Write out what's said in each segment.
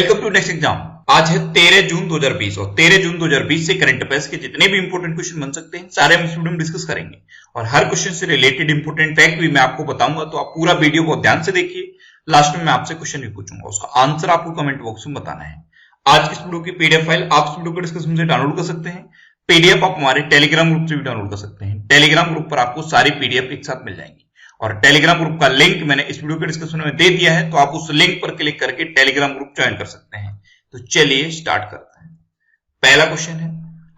Welcome to next exam. आज है 13 जून 2020 और 13 जून 2020 से करंट अफेयर्स के जितने भी इंपोर्टेंट क्वेश्चन बन सकते हैं सारे हम इस वीडियो में डिस्कस करेंगे और हर क्वेश्चन से रिलेटेड इंपोर्टेंट फैक्ट भी मैं आपको बताऊंगा, तो आप पूरा वीडियो को ध्यान से देखिए। लास्ट में मैं आपसे क्वेश्चन भी पूछूंगा, उसका आंसर आपको कमेंट बॉक्स में बताना है। आज की इस वीडियो की पीडीएफ फाइल आप इस वीडियो को डिस्क्रिप्शन से डाउनलोड कर सकते हैं। पीडीएफ आप हमारे टेलीग्राम ग्रुप से भी डाउनलोड कर सकते हैं। टेलीग्राम ग्रुप पर आपको सारी पीडीएफ एक साथ मिल जाएंगी और टेलीग्राम ग्रुप का लिंक मैंने इस वीडियो के डिस्क्रिप्शन में दे दिया है, तो आप उस लिंक पर क्लिक करके टेलीग्राम ग्रुप ज्वाइन कर सकते हैं। तो चलिए स्टार्ट करते हैं। पहला क्वेश्चन है,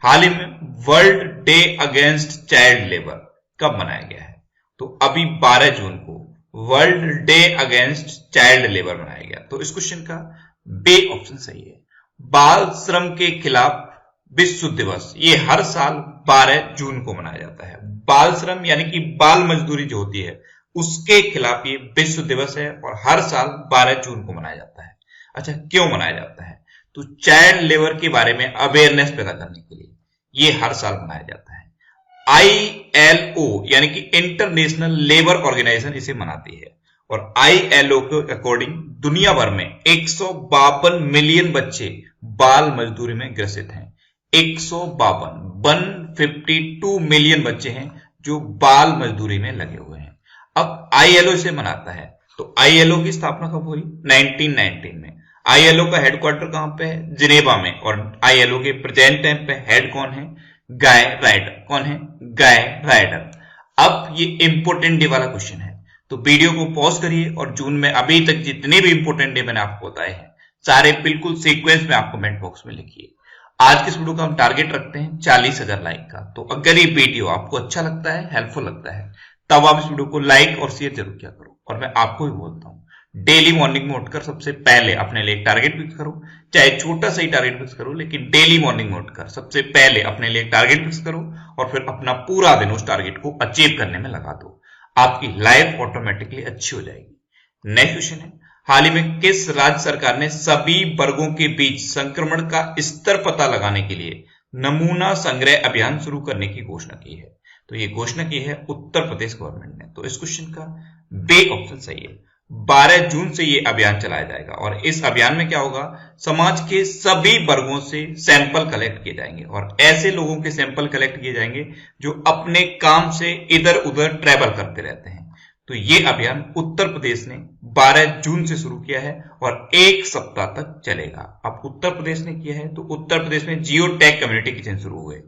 हाल ही में world day against child labour कब मनाया गया है? तो अभी 12 जून को world day against child labour मनाया गया। तो इस क्वेश्चन का बी ऑप्शन सही है। बाल श्रम के खिलाफ विश्व दिवस ये हर साल 12 जून को मनाया जाता है। बाल श्रम यानी कि बाल मजदूरी जो होती है उसके खिलाफ ये विश्व दिवस है और हर साल 12 जून को मनाया जाता है। अच्छा, क्यों मनाया जाता है? तो चाइल्ड लेबर के बारे में अवेयरनेस पैदा करने के लिए ये हर साल मनाया जाता है। ILO यानी कि इंटरनेशनल लेबर ऑर्गेनाइजेशन इसे मनाती है और ILO के अकॉर्डिंग दुनिया भर में 152 मिलियन बच्चे बाल मजदूरी में ग्रसित हैं। 152 मिलियन बच्चे हैं जो बाल मजदूरी में लगे हुए हैं। अब ILO इसे मनाता है, तो ILO की स्थापना कब हुई? 1919 में। ILO का हेडक्वार्टर कहां पे है? जिनेवा में। और ILO के प्रेजेंट टाइम पे हेड कौन है? गाय राइडर। कौन है? गाय राइडर। अब ये इंपोर्टेंट डे वाला क्वेश्चन है, तो वीडियो को पॉज करिए और जून में अभी तक जितने भी इंपोर्टेंट डे मैंने आपको बताए हैं सारे बिल्कुल सीक्वेंस में आप कमेंट बॉक्स में लिखिए। आज के इस वीडियो का हम टारगेट रखते हैं 40,000 लाइक का। तो अगर ये वीडियो आपको अच्छा लगता है, हेल्पफुल लगता है, तब आप इस वीडियो को लाइक और शेयर जरूर किया करो। और मैं आपको भी बोलता हूं, डेली मॉर्निंग में उठकर सबसे पहले अपने लिए एक टारगेट फिक्स करो, चाहे छोटा सा ही टारगेट फिक्स करो, लेकिन डेली मॉर्निंग में उठकर सबसे पहले अपने लिए एक टारगेट फिक्स करो और फिर अपना पूरा दिन उस टारगेट को अचीव करने में लगा दो। आपकी लाइफ ऑटोमेटिकली अच्छी हो जाएगी। नेक्स्ट क्वेश्चन है, हाल ही में किस राज्य सरकार ने सभी वर्गों के बीच संक्रमण का स्तर पता लगाने के लिए नमूना संग्रह अभियान शुरू करने की घोषणा की है? तो ये घोषणा की है उत्तर प्रदेश गवर्नमेंट ने। तो इस क्वेश्चन का बी ऑप्शन सही है। 12 जून से ये अभियान चलाया जाएगा और इस अभियान में क्या होगा? समाज के सभी वर्गों से सैंपल कलेक्ट किए जाएंगे और ऐसे लोगों के सैंपल कलेक्ट किए जाएंगे जो अपने काम से इधर उधर ट्रैवल करते रहते हैं। तो ये अभियान उत्तर प्रदेश ने 12 जून से शुरू किया है और 1 सप्ताह तक चलेगा। अब उत्तर प्रदेश ने किया है, तो उत्तर प्रदेश में जियो टैग कम्युनिटी किचन शुरू हुए।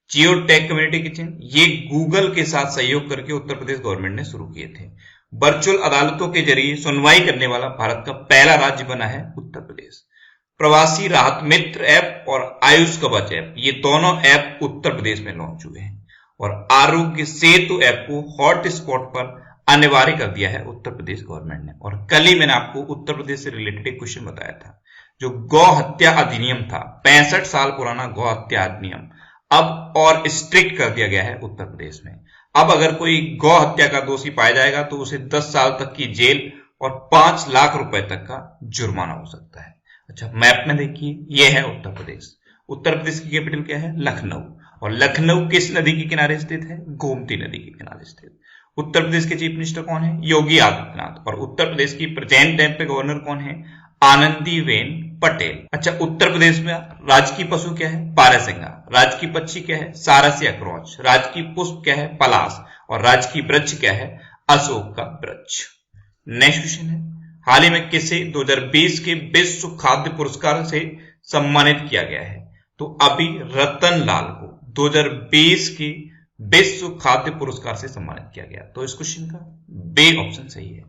जियो टैग कम्युनिटी किचन ये गूगल के साथ सहयोग करके उत्तर प्रदेश गवर्नमेंट ने शुरू किए थे। वर्चुअल अदालतों के जरिए सुनवाई करने वाला भारत का पहला राज्य बना है उत्तर प्रदेश। प्रवासी राहत मित्र ऐप और आयुष कवच ऐप ये दोनों ऐप उत्तर प्रदेश में लॉन्च हुए हैं और आरोग्य सेतु ऐप को हॉट स्पॉट पर अनिवार्य कर दिया है उत्तर प्रदेश गवर्नमेंट ने। और कल ही मैंने आपको उत्तर प्रदेश से रिलेटेड एक क्वेश्चन बताया था, जो गौ हत्या अधिनियम था, 65 साल पुराना गौ हत्या अधिनियम अब और स्ट्रिक्ट कर दिया गया है उत्तर प्रदेश में। अब अगर कोई गौ हत्या का दोषी पाया जाएगा तो उसे 10 साल तक की जेल और 5 लाख रुपए तक का जुर्माना हो सकता है। अच्छा, मैप में देखिए, यह है उत्तर प्रदेश। उत्तर प्रदेश की कैपिटल क्या है? लखनऊ। और लखनऊ किस नदी के किनारे स्थित है? गोमती नदी के किनारे स्थित। उत्तर प्रदेश के चीफ मिनिस्टर कौन है? योगी आदित्यनाथ। और उत्तर प्रदेश की प्रेजेंट टाइम पे गवर्नर कौन है? आनंदीबेन पटेल। अच्छा, उत्तर प्रदेश में राजकीय पशु क्या है? बारहसिंगा। राजकीय पक्षी क्या है? सारस या क्रॉच। राजकीय पुष्प क्या है? पलाश। और राजकीय वृक्ष क्या है? अशोक का वृक्ष। नेक्स्ट क्वेश्चन है, हाल ही में किसे 2020 के विश्व खाद्य पुरस्कार से सम्मानित किया गया है? तो अभी रतन लाल को 2020 के विश्व खाद्य पुरस्कार से सम्मानित किया गया। तो इस क्वेश्चन का बी ऑप्शन सही है।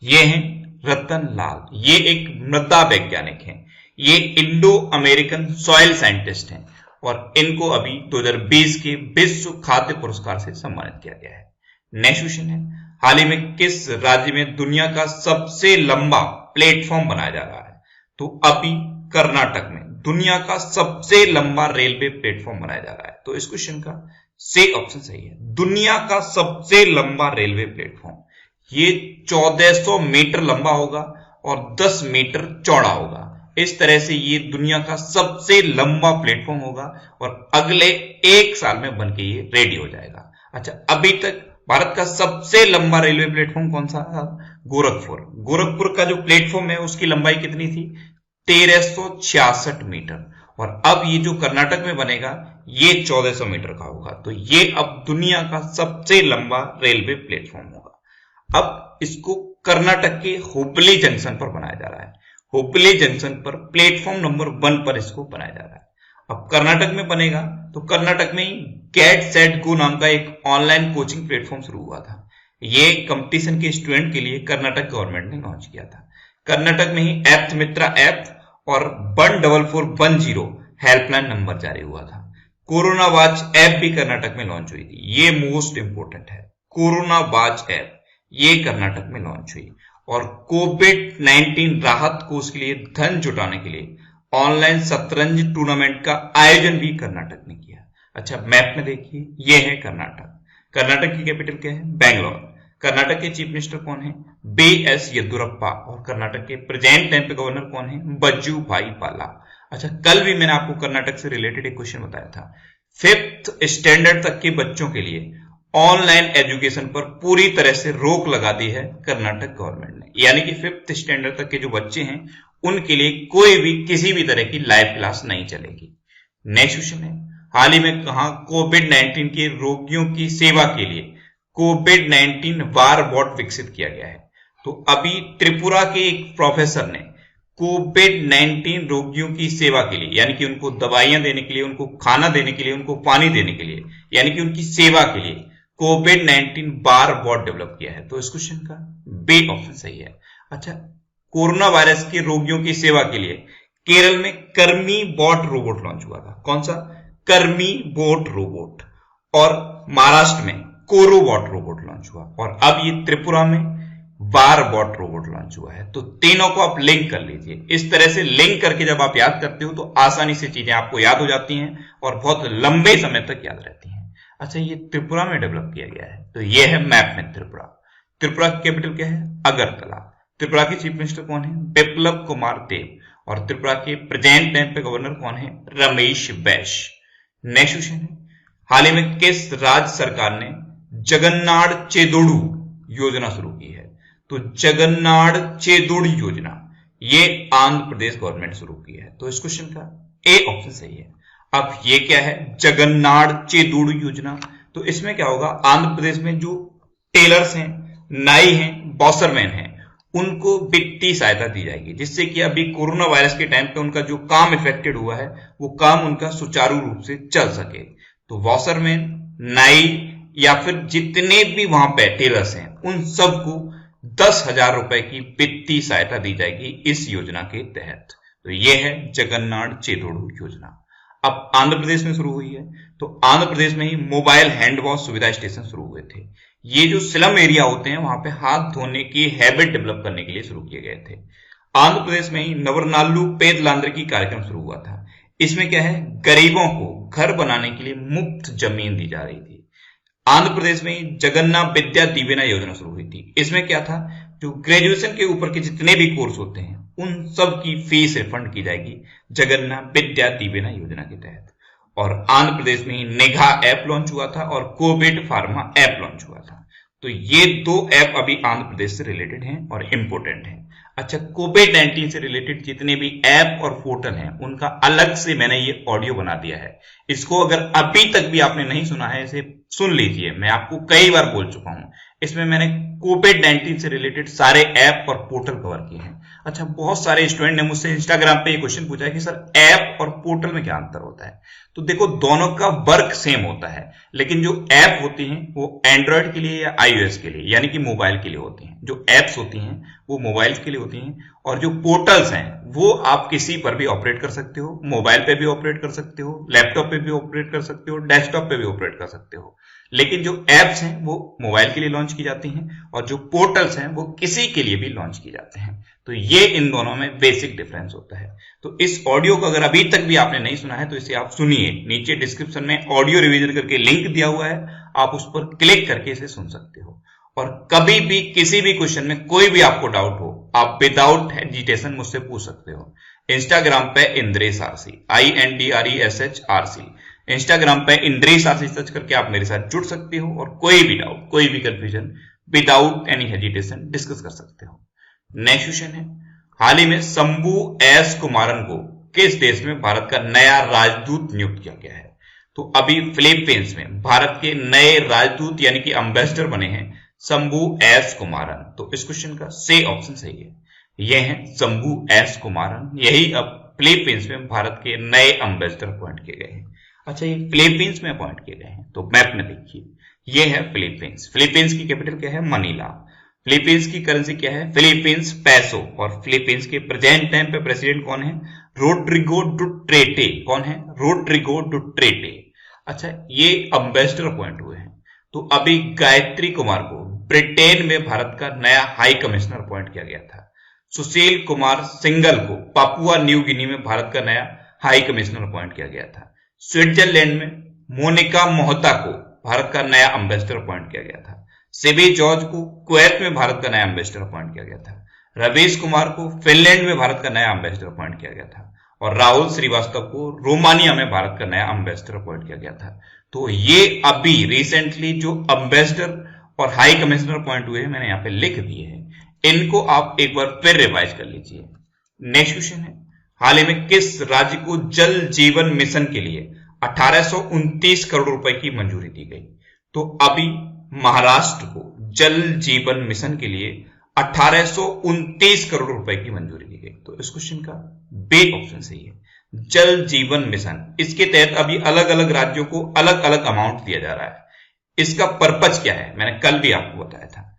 ये है रतन लाल। ये एक मृदा वैज्ञानिक हैं। ये इंडो अमेरिकन सॉइल साइंटिस्ट हैं और इनको अभी 2020 के विश्व खाद्य पुरस्कार से सम्मानित किया गया है। नेक्स्ट क्वेश्चन है, हाल ही में किस राज्य में दुनिया का सबसे लंबा प्लेटफॉर्म बनाया जा रहा है? तो अभी कर्नाटक में दुनिया का सबसे लंबा रेलवे प्लेटफॉर्म बनाया जा रहा है। तो इस क्वेश्चन का सी ऑप्शन सही है। दुनिया का सबसे लंबा रेलवे प्लेटफॉर्म ये 1400 मीटर लंबा होगा और 10 मीटर चौड़ा होगा। इस तरह से ये दुनिया का सबसे लंबा प्लेटफॉर्म होगा और अगले 1 साल में बनके ये रेडी हो जाएगा। अच्छा, अभी तक भारत का सबसे लंबा रेलवे प्लेटफॉर्म कौन सा था? गोरखपुर। गोरखपुर का जो प्लेटफॉर्म है उसकी लंबाई कितनी थी? 1366 मीटर। और अब ये जो कर्नाटक में बनेगा ये 1400 मीटर का होगा। तो ये अब दुनिया का सबसे लंबा रेलवे प्लेटफॉर्म होगा। अब इसको कर्नाटक के हुबली जंक्शन पर बनाया जा रहा है। हुबली जंक्शन पर प्लेटफॉर्म नंबर 1 पर इसको बनाया जा रहा है। अब कर्नाटक में बनेगा तो कर्नाटक में ही गेट सेट गो नाम का एक ऑनलाइन कोचिंग प्लेटफॉर्म शुरू हुआ था। ये कंपटीशन के स्टूडेंट के लिए कर्नाटक गवर्नमेंट ने लॉन्च किया था। कर्नाटक में ही एप्थ मित्रा ऐप और 14410 हेल्पलाइन नंबर जारी हुआ था। कोरोना वॉच ऐप भी कर्नाटक में लॉन्च हुई थी। ये मोस्ट इंपोर्टेंट है, कोरोना वॉच ऐप ये कर्नाटक में लॉन्च हुई। और कोविड-19 राहत कोष के लिए धन जुटाने के लिए ऑनलाइन शतरंज टूर्नामेंट का आयोजन भी कर्नाटक ने किया। अच्छा, मैप में देखिए, ये है कर्नाटक। कर्नाटक की कैपिटल क्या है? बैंगलोर। कर्नाटक के चीफ मिनिस्टर कौन है? बी.एस. येदियुरप्पा। और कर्नाटक के प्रेजेंट टाइम पे गवर्नर कौन है? बज्जू भाई पाला। अच्छा, कल भी मैंने आपको कर्नाटक से रिलेटेड एक क्वेश्चन बताया था। 5th स्टैंडर्ड तक के बच्चों के लिए ऑनलाइन एजुकेशन पर पूरी तरह से रोक लगा दी है कर्नाटक गवर्नमेंट ने। यानी कि 5th स्टैंडर्ड तक के जो बच्चे हैं उनके लिए कोई भी किसी भी तरह की लाइव क्लास नहीं चलेगी। नेक्स्ट क्वेश्चन है, हाल ही में कहा कोविड-19 के रोगियों की सेवा के लिए कोविड-19 वार बॉट विकसित किया गया है। तो अभी त्रिपुरा के एक प्रोफेसर ने कोविड-19 रोगियों की सेवा के लिए, यानी कि उनको दवाइयां देने के लिए, उनको खाना देने के लिए, उनको पानी देने के लिए, यानी कि उनकी सेवा के लिए कोविड-19 वार बॉट डेवलप किया है। तो इस क्वेश्चन का बी ऑप्शन सही है। अच्छा, कोरोना वायरस के रोगियों की सेवा के लिए केरल में कर्मी बॉट रोबोट लॉन्च हुआ था। कौन सा? कर्मी बॉट रोबोट। और महाराष्ट्र में कोरोबॉट रोबोट लॉन्च हुआ। और अब ये त्रिपुरा में वार बॉट रोबोट लॉन्च हुआ है। तो तीनों को आप लिंक कर लीजिए। इस तरह से लिंक करके जब आप याद करते हो तो आसानी से चीजें आपको याद हो जाती हैं और बहुत लंबे समय तक याद रहती हैं। अच्छा, ये त्रिपुरा में डेवलप किया गया है। तो ये है मैप में त्रिपुरा। त्रिपुरा की कैपिटल क्या है? अगरतला। त्रिपुरा के चीफ मिनिस्टर कौन है? बिप्लब कुमार देव। और त्रिपुरा के प्रेजेंट टाइम पे गवर्नर कौन है? रमेश बैस। नेक्स्ट क्वेश्चन है, हाल ही में किस राज्य सरकार ने जगन्नाथ चेदोड़ू योजना शुरू की है? तो जगन्नाथ चेदोड़ू योजना ये आंध्र प्रदेश गवर्नमेंट शुरू की है। तो इस क्वेश्चन का ए ऑप्शन सही है। अब ये क्या है? जगन्नाथ चेदोड़ू योजना। तो इसमें क्या होगा? आंध्र प्रदेश में जो टेलर्स हैं, नाई हैं, बॉसरमैन हैं, उनको वित्तीय सहायता दी जाएगी, जिससे कि अभी कोरोना वायरस के टाइम पे उनका जो काम इफेक्टेड हुआ है वो काम उनका सुचारू रूप से चल सके। तो वॉशरमैन, नाई या फिर जितने भी वहां पे टेलर्स हैं उन सबको 10,000 रुपए की वित्तीय सहायता दी जाएगी इस योजना के तहत। तो ये है जगन्नाथ चेदोड़ू योजना। अब आंध्र प्रदेश में शुरू हुई है। तो आंध्र प्रदेश में ही मोबाइल हैंड वॉश सुविधा स्टेशन शुरू हुए थे। ये जो स्लम एरिया होते हैं वहां पे हाथ धोने की हैबिट डेवलप करने के लिए शुरू किए गए थे। आंध्र प्रदेश में ही नवरनालू पेदलांद्रकी कार्यक्रम शुरू हुआ था। इसमें क्या है? गरीबों को घर बनाने के लिए मुफ्त जमीन दी जा रही थी। आंध्र प्रदेश में जगन्नाथ विद्या दीवेना योजना शुरू हुई थी। इसमें क्या था? जो ग्रेजुएशन के ऊपर के जितने भी कोर्स होते हैं उन सब की फीस रिफंड की जाएगी जगन्नाथ विद्या दीवेना योजना के तहत। और आंध्र प्रदेश में ही निगाह ऐप लॉन्च हुआ था और कोविड फार्मा ऐप लॉन्च हुआ था। तो ये दो ऐप अभी आंध्र प्रदेश से रिलेटेड हैं और इंपोर्टेंट हैं। अच्छा, कोविड-19 से रिलेटेड जितने भी ऐप और पोर्टल हैं उनका अलग से मैंने ये ऑडियो बना दिया है। इसको अगर अभी तक भी आपने नहीं सुना है, इसे सुन लीजिए। मैं आपको कई बार बोल चुका हूं। इसमें मैंने कोविड-19 से रिलेटेड सारे ऐप और पोर्टल कवर किए हैं। अच्छा, बहुत सारे स्टूडेंट ने मुझसे इंस्टाग्राम पे ये क्वेश्चन पूछा है कि सर ऐप और पोर्टल में क्या अंतर होता है? तो देखो, दोनों का वर्क सेम होता है, लेकिन जो ऐप होती हैं वो एंड्रॉयड के लिए या iOS के लिए, यानी कि मोबाइल के लिए होती हैं। जो एप्स होती हैं वो मोबाइल के लिए होती हैं, और जो पोर्टल्स हैं वो आप किसी पर भी ऑपरेट कर सकते हो। मोबाइल पे भी ऑपरेट कर सकते हो, लैपटॉप पे भी ऑपरेट कर सकते हो, डेस्कटॉप पे भी ऑपरेट कर सकते हो। लेकिन जो एप्स हैं वो मोबाइल के लिए लॉन्च की जाती हैं और जो पोर्टल्स हैं वो किसी के लिए भी लॉन्च की जाते हैं। तो ये इन दोनों में बेसिक डिफरेंस होता है। तो इस ऑडियो को अगर अभी तक भी आपने नहीं सुना है तो इसे आप सुनिए। नीचे डिस्क्रिप्शन में ऑडियो रिवीजन करके लिंक दिया हुआ है, आप उस पर क्लिक करके इसे सुन सकते हो। और कभी भी किसी भी क्वेश्चन में कोई भी आपको डाउट हो, आप विदाउट हेजिटेशन मुझसे पूछ सकते हो। इंस्टाग्राम पे Indresh RC, INDRESH RC, Instagram पे इंद्रेश आरसी सर्च करके आप मेरे साथ जुड़ सकते हो और कोई भी डाउट, कोई भी confusion without any hesitation discuss कर सकते हो। नेक्स्ट क्वेश्चन है, हाल ही में शंभू एस कुमारन को किस देश में भारत का नया राजदूत नियुक्त किया गया है? तो अभी फिलीपींस में भारत के नए राजदूत यानी कि एम्बेसडर बने हैं शंभू एस कुमारन। तो इस क्वेश्चन का सी ऑप्शन सही है। ये हैं शंभू एस कुमारन, यही अब फिलीपींस में भारत के नए एम्बेसडर अपॉइंट किए गए हैं। अच्छा, ये फिलीपींस में अपॉइंट किए गए हैं, तो मैप में देखिए ये है फिलीपींस। फिलीपींस की कैपिटल क्या है? मनीला। फिलीपींस की करेंसी क्या है? फिलीपींस पैसो। और फिलीपींस के प्रेजेंट टाइम पे प्रेसिडेंट कौन है? रोड्रिगो डुटेर्टे। कौन है? रोड्रिगो डुटेर्टे। अच्छा, ये एम्बेसडर अपॉइंट हुए हैं। तो अभी गायत्री कुमार को ब्रिटेन में भारत का नया हाई कमिश्नर अपॉइंट किया गया था। सुशील कुमार सिंगल को पापुआ न्यू गिनी में भारत का नया हाई कमिश्नर अपॉइंट किया गया था। स्विट्जरलैंड में मोनिका मोहता को भारत का नया एम्बेसडर अपॉइंट किया गया था। सिबी जॉर्ज को कुवैत में भारत का नया एम्बेसडर अपॉइंट किया गया था। रवीश कुमार को फिनलैंड में भारत का नया एम्बेसडर अपॉइंट किया गया था। और राहुल श्रीवास्तव को रोमानिया में भारत का नया एम्बेसडर अपॉइंट किया गया था। तो ये अभी रिसेंटली जो एम्बेसडर और हाई कमिश्नर अपॉइंट हुए हैं, मैंने यहाँ पे लिख दिए हैं। इनको आप एक बार फिर रिवाइज कर लीजिए। नेक्स्ट क्वेश्चन है, हाल ही में किस राज्य को जल जीवन मिशन के लिए 1829 करोड़ रुपए की मंजूरी दी गई? तो अभी महाराष्ट्र को जल जीवन मिशन के लिए 1829 करोड़ रुपए की मंजूरी दी गई। तो इस क्वेश्चन का बी ऑप्शन सही है, जल जीवन मिशन। इसके तहत अभी अलग अलग राज्यों को अलग अलग अमाउंट दिया जा रहा है। इसका पर्पज क्या है? मैंने कल भी आपको बताया था।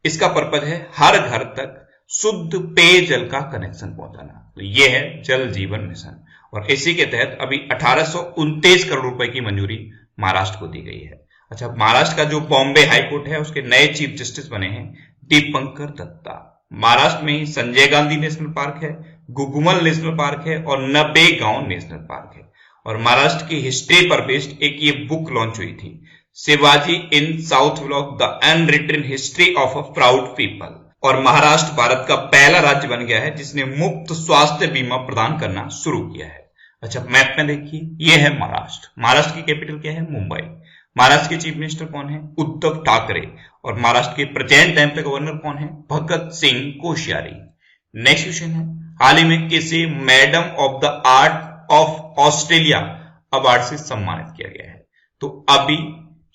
इसका पर्पज है हर घर तक शुद्ध पेयजल का कनेक्शन पहुंचाना। तो यह है जल जीवन मिशन। और इसी के तहत अभी 1829 करोड़ रुपए की मंजूरी महाराष्ट्र को दी गई है। अच्छा, महाराष्ट्र का जो बॉम्बे हाईकोर्ट है उसके नए चीफ जस्टिस बने हैं दीपंकर दत्ता। महाराष्ट्र में ही संजय गांधी नेशनल पार्क है, गुगुमल नेशनल पार्क है और नबेगांव नेशनल पार्क है। और महाराष्ट्र की हिस्ट्री पर बेस्ड एक ये बुक लॉन्च हुई थी, Shivaji in south block the unwritten history of a proud people. और महाराष्ट्र भारत का पहला राज्य बन गया है जिसने मुफ्त स्वास्थ्य बीमा प्रदान करना शुरू किया है। अच्छा, मैप में देखिए ये है महाराष्ट्र। महाराष्ट्र की कैपिटल क्या है? मुंबई। महाराष्ट्र के चीफ मिनिस्टर कौन है? उद्धव ठाकरे। और महाराष्ट्र के प्रेजेंट टाइम पे गवर्नर कौन है? भगत सिंह कोश्यारी। नेक्स्ट क्वेश्चन है, हाल ही में किसे madam of the art of Australia award से सम्मानित किया गया है? तो अभी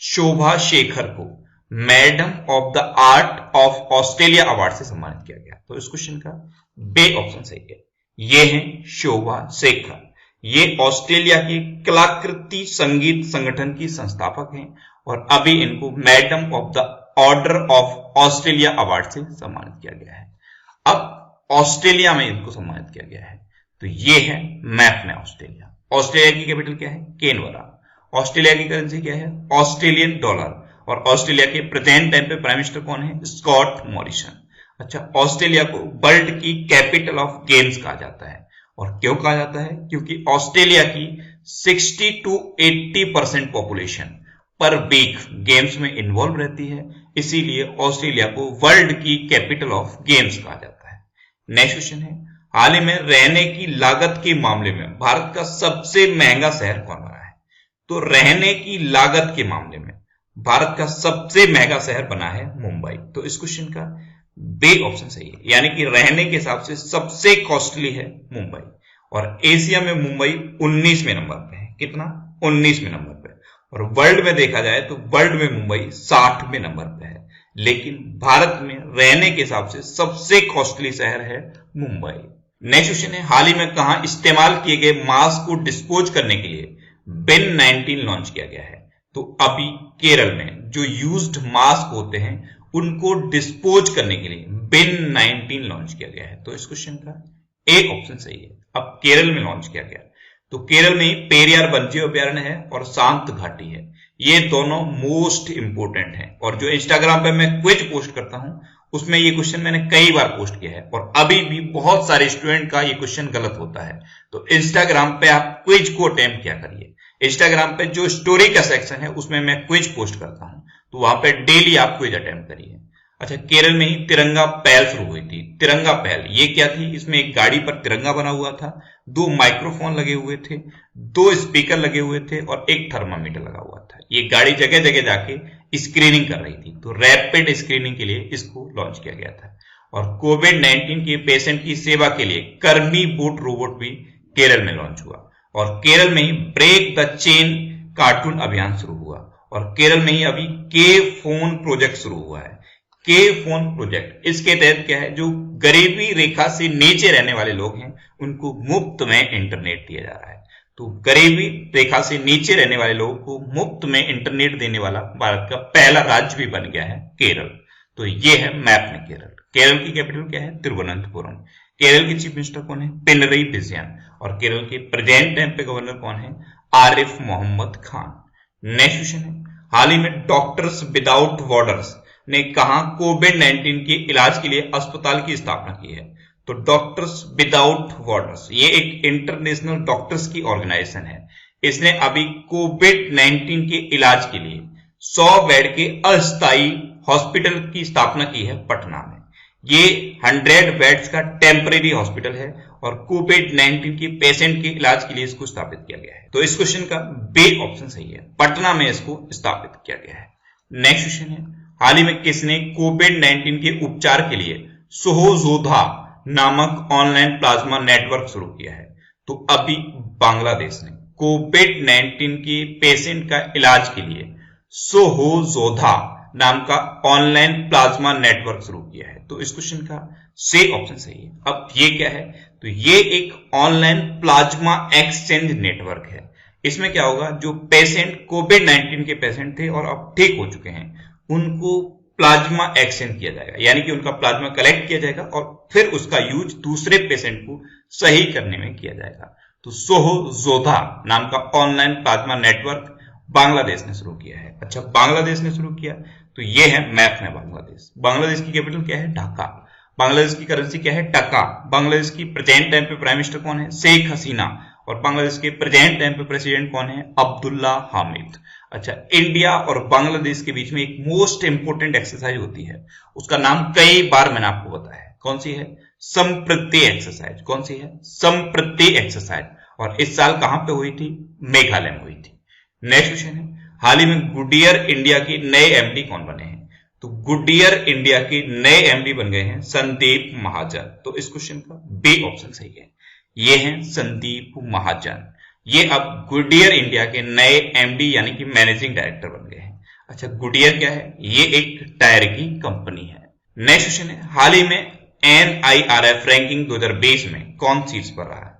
शोभा शेखर को madam of the art of Australia award से सम्मानित किया गया। तो इस क्वेश्चन का बी ऑप्शन सही है। ये है शोभा शेखर। ये ऑस्ट्रेलिया के कलाकृति संगीत संगठन की संस्थापक हैं और अभी इनको madam of the order of Australia award से सम्मानित किया गया है। अब ऑस्ट्रेलिया में इनको सम्मानित किया गया है। तो ये है मैप में ऑस्ट्रेलिया। ऑस्ट्रेलिया की कैपिटल क्या है? कैनबरा। ऑस्ट्रेलिया की करेंसी क्या है? Australian dollar. और ऑस्ट्रेलिया के प्रेजेंट टाइम पे प्राइम मिनिस्टर कौन है? Scott Morrison. अच्छा, ऑस्ट्रेलिया को वर्ल्ड की कैपिटल ऑफ गेम्स कहा जाता है। और क्यों कहा जाता है? क्योंकि ऑस्ट्रेलिया की 60 to 80% पॉपुलेशन पर वीक गेम्स में इन्वॉल्व रहती है, इसीलिए ऑस्ट्रेलिया को वर्ल्ड की कैपिटल ऑफ गेम्स कहा जाता है। नेक्स्ट क्वेश्चन है, हाल ही में रहने की लागत के मामले में भारत का सबसे महंगा शहर कौन बना है? तो रहने की लागत के मामले में भारत का सबसे महंगा शहर बना है मुंबई। तो इस क्वेश्चन का बी ऑप्शन सही है, यानी कि रहने के हिसाब से सबसे कॉस्टली है मुंबई। और एशिया में मुंबई 19वें नंबर पे है। कितना? 19वें नंबर पे। और वर्ल्ड में देखा जाए तो वर्ल्ड में मुंबई 60वें नंबर पे है। लेकिन भारत में रहने के हिसाब से सबसे कॉस्टली शहर है मुंबई। नेक्स्ट क्वेश्चन है, हाल ही में कहां इस्तेमाल किए गए मास्क को डिस्पोज करने के लिए बिन 19 लॉन्च किया गया है? तो अभी केरल में जो यूज्ड मास्क होते हैं उनको डिस्पोज करने के लिए बिन 19 लॉन्च किया गया है। तो इस क्वेश्चन का एक ऑप्शन सही है। अब केरल में लॉन्च किया गया, तो केरल में पेरियार वन्यजीव अभ्यारण्य है और शांत घाटी है। ये दोनों मोस्ट इंपोर्टेंट हैं। और जो इंस्टाग्राम पे मैं क्विज पोस्ट करता हूं उसमें ये क्वेश्चन मैंने कई बार पोस्ट किया है और अभी भी बहुत सारे स्टूडेंट का ये क्वेश्चन गलत होता है। तो इंस्टाग्राम पे आप क्विज को अटेम्प्ट किया करिए। इंस्टाग्राम पे जो स्टोरी का सेक्शन है उसमें मैं क्विज पोस्ट करता हूं, तो वहां पे डेली आप क्विज अटेम्प्ट करिए। अच्छा, केरल में ही तिरंगा पहल शुरू हुई थी। तिरंगा पहल ये क्या थी? इसमें एक गाड़ी पर तिरंगा बना हुआ था, 2 माइक्रोफोन लगे हुए थे, 2 स्पीकर लगे हुए थे और एक थर्मामीटर लगा हुआ था। ये गाड़ी जगह जगह जाके स्क्रीनिंग कर रही थी, तो रैपिड स्क्रीनिंग के लिए इसको लॉन्च किया गया था। और कोविड-19 के पेशेंट की सेवा के लिए कर्मी बोट रोबोट भी केरल में लॉन्च हुआ और केरल में ही ब्रेक द चेन कार्टून अभियान शुरू हुआ और केरल में ही अभी के फोन प्रोजेक्ट शुरू हुआ है। के फोन प्रोजेक्ट, इसके तहत क्या है, जो गरीबी रेखा से नीचे रहने वाले लोग हैं उनको मुफ्त में इंटरनेट दिया जा रहा है। तो गरीबी रेखा से नीचे रहने वाले लोगों को मुफ्त में इंटरनेट देने वाला भारत का पहला राज्य भी बन गया है केरल। तो ये है मैप में केरल। केरल की कैपिटल क्या है, तिरुवनंतपुरम। केरल के चीफ मिनिस्टर कौन है, पिनरई विजयन। और केरल के प्रेजेंट टाइम पे गवर्नर कौन है, आरिफ मोहम्मद खान। नेक्स्ट क्वेश्चन है, हाल ही में डॉक्टर्स विदाउट बॉर्डर्स ने कहा कोविड-19 के इलाज के लिए अस्पताल की स्थापना की है। तो डॉक्टर्स विदाउट बॉर्डर्स ये एक इंटरनेशनल डॉक्टर्स की ऑर्गेनाइजेशन है। इसने अभी कोविड-19 के इलाज के लिए 100 बेड के अस्थायी हॉस्पिटल की स्थापना की है पटना में। ये 100 बेड्स का टेम्परेरी हॉस्पिटल है और कोविड-19 के पेशेंट के इलाज के लिए इसको स्थापित किया गया है। तो इस क्वेश्चन का बी ऑप्शन सही है, पटना में इसको स्थापित किया गया है। नेक्स्ट क्वेश्चन है, हाल ही में किसने कोविड-19 के उपचार के लिए सोहोजोधा नामक ऑनलाइन प्लाज्मा नेटवर्क शुरू किया है? तो अभी बांग्लादेश ने कोविड-19 के पेशेंट का इलाज के लिए सोहोजोधा नाम का ऑनलाइन प्लाज्मा नेटवर्क शुरू किया है। तो इस क्वेश्चन का सी ऑप्शन सही है। अब ये क्या है, तो ये एक ऑनलाइन प्लाज्मा एक्सचेंज नेटवर्क है। इसमें क्या होगा, जो पेशेंट कोविड-19 के पेशेंट थे और अब ठीक हो चुके हैं उनको प्लाज्मा एक्सचेंज किया जाएगा, यानी कि उनका प्लाज्मा कलेक्ट किया जाएगा और फिर उसका यूज दूसरे पेशेंट को सही करने में किया जाएगा। तो सोहोजोधा नाम का ऑनलाइन प्लाज्मा नेटवर्क बांग्लादेश ने शुरू किया है। अच्छा, बांग्लादेश ने शुरू किया तो ये है मैप में बांग्लादेश। बांग्लादेश की कैपिटल क्या है, ढाका। बांग्लादेश की करेंसी क्या है, टका। बांग्लादेश की प्रेजेंट टाइम पे प्राइम मिनिस्टर कौन है, शेख हसीना। और बांग्लादेश के प्रेजेंट टाइम पे प्रेसिडेंट कौन है, अब्दुल्ला हामिद। अच्छा, इंडिया और बांग्लादेश के बीच में एक मोस्ट इंपोर्टेंट एक्सरसाइज होती है, उसका नाम कई बार मैंने आपको बताया है। कौन सी है, संप्रति एक्सरसाइज। कौन सी है, संप्रति एक्सरसाइज। और इस साल कहां पे हुई थी, मेघालय में हुई थी। नेक्स्ट क्वेश्चन है, हाल ही में गुडियर इंडिया के नए एमडी कौन बने हैं? तो गुडियर इंडिया के नए एमडी बन गए हैं संदीप महाजन। तो इस क्वेश्चन का बी ऑप्शन सही है, ये हैं संदीप महाजन। ये अब गुडियर इंडिया के नए एमडी यानी कि मैनेजिंग डायरेक्टर बन गए हैं। अच्छा, गुडियर क्या है, ये एक टायर की कंपनी है। नेक्स्ट क्वेश्चन है, हाल ही में NIRF रैंकिंग 2020 में कौन शीर्ष पर रहा है?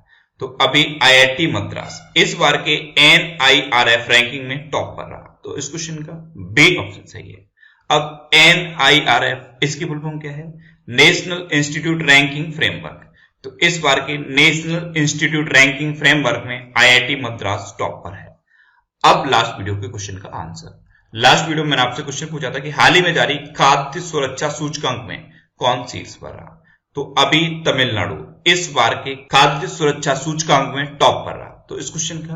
तो अभी IIT मद्रास इस बार के NIRF रैंकिंग में टॉप पर रहा। तो इस क्वेश्चन का बी ऑप्शन सही है। अब NIRF इसकी फुल फॉर्म क्या है, नेशनल इंस्टीट्यूट रैंकिंग फ्रेमवर्क। तो इस बार के नेशनल इंस्टीट्यूट रैंकिंग फ्रेमवर्क में IIT मद्रास टॉप पर है। अब लास्ट वीडियो के क्वेश्चन का आंसर। लास्ट वीडियो में मैंने आपसे क्वेश्चन पूछा था कि हाल ही में जारी खाद्य सुरक्षा सूचकांक में कौन शीर्ष पर रहा? तो अभी तमिलनाडु इस बार के खाद्य सुरक्षा सूचकांक में टॉप पर रहा। तो इस क्वेश्चन का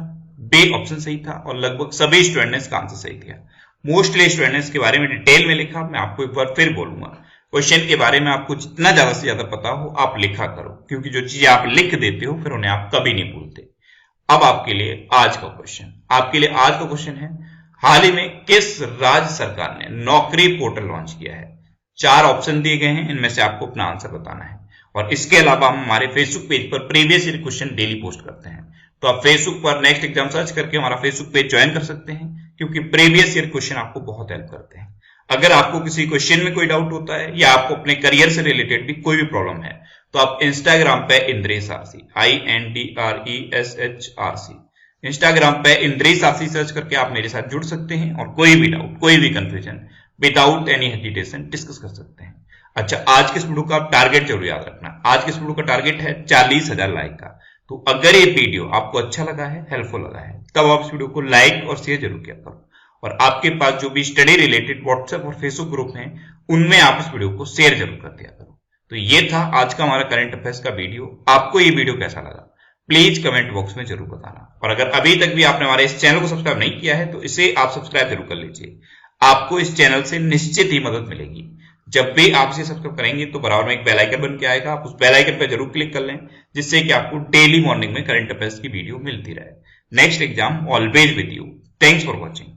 बी ऑप्शन सही था और लगभग सभी स्टूडेंट ने इसका आंसर सही दिया। मोस्टली स्टूडेंट ने इसके बारे में डिटेल में लिखा। मैं आपको एक बार फिर बोलूंगा, क्वेश्चन के बारे में आपको जितना ज्यादा से ज्यादा पता हो आप लिखा करो, क्योंकि जो चीजें आप लिख देते हो फिर उन्हें आप कभी नहीं भूलते। अब आपके लिए आज का क्वेश्चन है, हाल ही में किस राज्य सरकार ने नौकरी पोर्टल लॉन्च किया है? 4 ऑप्शन दिए गए हैं, इनमें से आपको अपना आंसर बताना है। और इसके अलावा हम हमारे फेसबुक पेज पर previous year question daily post करते हैं, तो आप फेसबुक पर नेक्स्ट एग्जाम सर्च करके हमारा फेसबुक पेज ज्वाइन कर सकते हैं, क्योंकि प्रीवियस ईयर क्वेश्चन आपको बहुत हेल्प करते हैं। अगर आपको किसी क्वेश्चन में कोई डाउट होता है या आपको अपने करियर से रिलेटेड भी कोई भी प्रॉब्लम है, तो आप इंस्टाग्राम पे इंद्रेश आरसी INDRESHRC इंस्टाग्राम पे इंद्रेश आरसी सर्च करके आप मेरे साथ जुड़ सकते हैं और कोई भी डाउट, कोई भी confusion without any hesitation discuss कर सकते हैं। अच्छा, आज के इस वीडियो का टारगेट जरूर याद रखना। आज के इस वीडियो का टारगेट है 40,000 लाइक का। तो अगर ये वीडियो आपको अच्छा लगा है, हेल्पफुल लगा है, तब आप इस वीडियो को लाइक और शेयर जरूर किया करो। और आपके पास जो भी स्टडी रिलेटेड व्हाट्सएप और फेसबुक ग्रुप हैं, उनमें आप इस वीडियो को शेयर जरूर कर दिया करो। तो ये था आज का हमारा करंट अफेयर्स का वीडियो। आपको ये वीडियो कैसा लगा प्लीज कमेंट बॉक्स में जरूर बताना। और अगर अभी तक भी आपने हमारे इस चैनल को सब्सक्राइब नहीं किया है तो इसे आप सब्सक्राइब जरूर कर लीजिए। आपको इस चैनल से निश्चित ही मदद मिलेगी। जब भी आप इसे सब्सक्राइब करेंगे तो बराबर में एक बेल आइकन बन के आएगा, आप उस बेल आइकन पर जरूर क्लिक कर लें, जिससे कि आपको डेली मॉर्निंग में करंट अफेयर्स की वीडियो मिलती रहे। Next exam always with you. Thanks for watching.